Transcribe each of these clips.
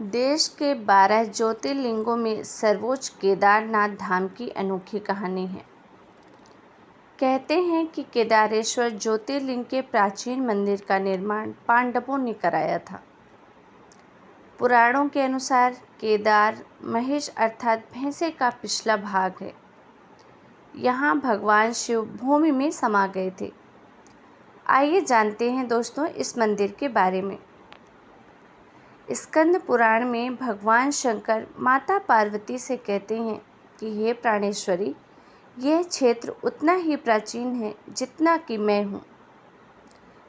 देश के 12 ज्योतिर्लिंगों में सर्वोच्च केदारनाथ धाम की अनोखी कहानी है। कहते हैं कि केदारेश्वर ज्योतिर्लिंग के प्राचीन मंदिर का निर्माण पांडवों ने कराया था। पुराणों के अनुसार केदार महिष अर्थात भैंसे का पिछला भाग है। यहाँ भगवान शिव भूमि में समा गए थे। आइए जानते हैं दोस्तों इस मंदिर के बारे में। स्कंद पुराण में भगवान शंकर माता पार्वती से कहते हैं कि हे प्राणेश्वरी, यह क्षेत्र उतना ही प्राचीन है जितना कि मैं हूँ।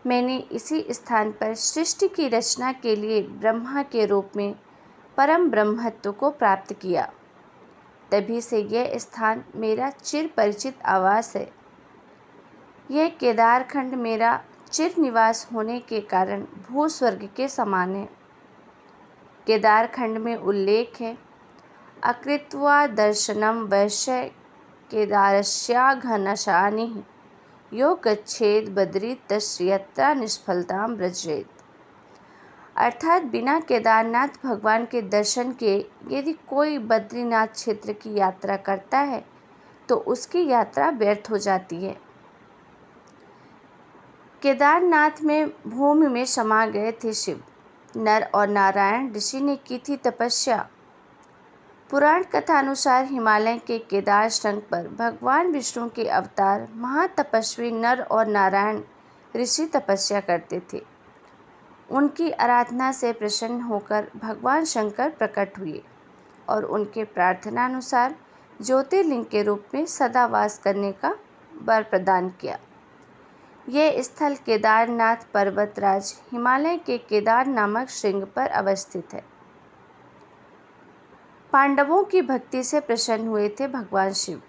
मैंने इसी स्थान पर सृष्टि की रचना के लिए ब्रह्मा के रूप में परम ब्रह्मत्व को प्राप्त किया। तभी से यह स्थान मेरा चिर परिचित आवास है। यह केदारखंड मेरा चिर निवास होने के कारण भूस्वर्ग के समान है। केदारखंड में उल्लेख है, अकृत्वा दर्शनम वैश्य केदारस्याघनशानिः यो गच्छेद बद्री तस्य निष्फलतां व्रजेत। अर्थात बिना केदारनाथ भगवान के दर्शन के यदि कोई बद्रीनाथ क्षेत्र की यात्रा करता है तो उसकी यात्रा व्यर्थ हो जाती है। केदारनाथ में भूमि में समा गए थे शिव। नर और नारायण ऋषि ने की थी तपस्या। पुराण कथा अनुसार हिमालय के केदार शृंग पर भगवान विष्णु के अवतार महातपस्वी नर और नारायण ऋषि तपस्या करते थे। उनकी आराधना से प्रसन्न होकर भगवान शंकर प्रकट हुए और उनके प्रार्थना अनुसार ज्योतिर्लिंग के रूप में सदा वास करने का वर प्रदान किया। यह स्थल केदारनाथ पर्वतराज हिमालय के केदार नामक श्रृंग पर अवस्थित है। पांडवों की भक्ति से प्रसन्न हुए थे भगवान शिव।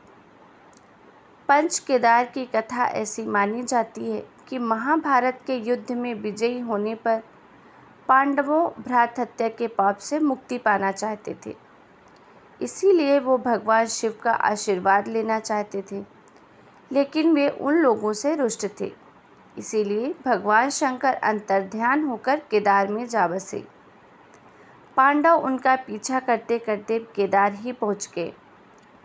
पंच केदार की कथा ऐसी मानी जाती है कि महाभारत के युद्ध में विजयी होने पर पांडवों भ्रात हत्या के पाप से मुक्ति पाना चाहते थे। इसीलिए वो भगवान शिव का आशीर्वाद लेना चाहते थे, लेकिन वे उन लोगों से रुष्ट थे। इसीलिए भगवान शंकर अंतर्ध्यान होकर केदार में जा बसे। पांडव उनका पीछा करते करते केदार ही पहुंच गए।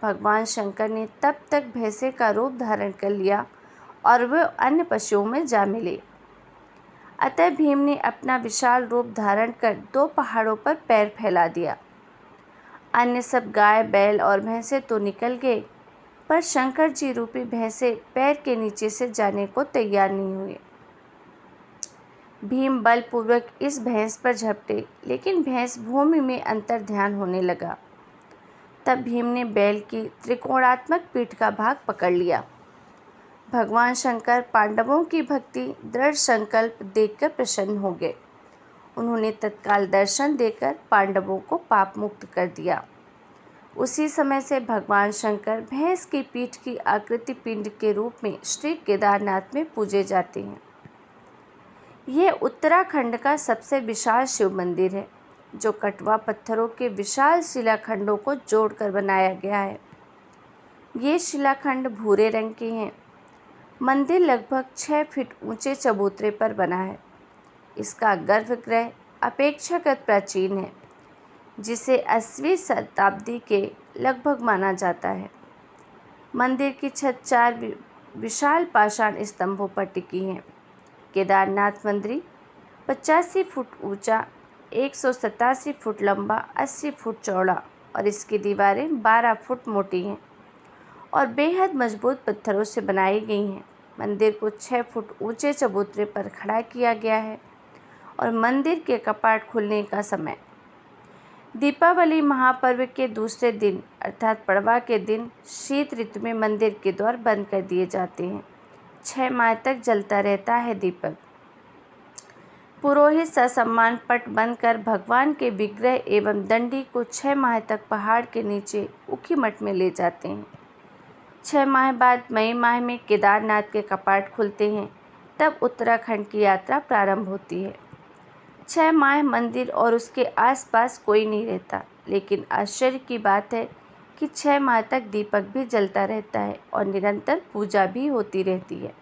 भगवान शंकर ने तब तक भैंसे का रूप धारण कर लिया और वे अन्य पशुओं में जा मिले। अतः भीम ने अपना विशाल रूप धारण कर 2 पहाड़ों पर पैर फैला दिया। अन्य सब गाय बैल और भैंसे तो निकल गए, पर शंकर जी रूपी भैंसे पैर के नीचे से जाने को तैयार नहीं हुए। भीम बलपूर्वक इस भैंस पर झपटे, लेकिन भैंस भूमि में अंतर्ध्यान होने लगा। तब भीम ने बैल की त्रिकोणात्मक पीठ का भाग पकड़ लिया। भगवान शंकर पांडवों की भक्ति दृढ़ संकल्प देखकर प्रसन्न हो गए। उन्होंने तत्काल दर्शन देकर पांडवों को पाप मुक्त कर दिया। उसी समय से भगवान शंकर भैंस की पीठ की आकृति पिंड के रूप में श्री केदारनाथ में पूजे जाते हैं। यह उत्तराखंड का सबसे विशाल शिव मंदिर है, जो कटवा पत्थरों के विशाल शिलाखंडों को जोड़कर बनाया गया है। ये शिलाखंड भूरे रंग के हैं। मंदिर लगभग 6 फीट ऊंचे चबूतरे पर बना है। इसका गर्भगृह अपेक्षाकृत प्राचीन है, जिसे 8वीं शताब्दी के लगभग माना जाता है। मंदिर की छत 4 विशाल पाषाण स्तंभों पर टिकी है। केदारनाथ मंदिर 85 फुट ऊंचा, 187 फुट लंबा, 80 फुट चौड़ा और इसकी दीवारें 12 फुट मोटी हैं और बेहद मजबूत पत्थरों से बनाई गई हैं। मंदिर को 6 फुट ऊंचे चबूतरे पर खड़ा किया गया है और मंदिर के कपाट खुलने का समय दीपावली महापर्व के दूसरे दिन अर्थात पड़वा के दिन शीत ऋतु में मंदिर के द्वार बंद कर दिए जाते हैं। 6 माह तक जलता रहता है दीपक। पुरोहित ससम्मान पट बंद कर भगवान के विग्रह एवं दंडी को 6 माह तक पहाड़ के नीचे उखी मठ में ले जाते हैं। 6 माह बाद मई माह में केदारनाथ के कपाट खुलते हैं। तब उत्तराखंड की यात्रा प्रारंभ होती है। 6 माह मंदिर और उसके आसपास कोई नहीं रहता, लेकिन आश्चर्य की बात है कि 6 माह तक दीपक भी जलता रहता है और निरंतर पूजा भी होती रहती है।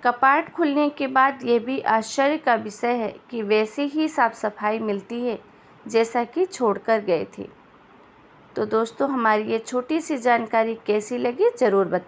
कपाट खुलने के बाद यह भी आश्चर्य का विषय है कि वैसी ही साफ सफाई मिलती है जैसा कि छोड़कर गए थे। तो दोस्तों, हमारी ये छोटी सी जानकारी कैसी लगी ज़रूर बताएं।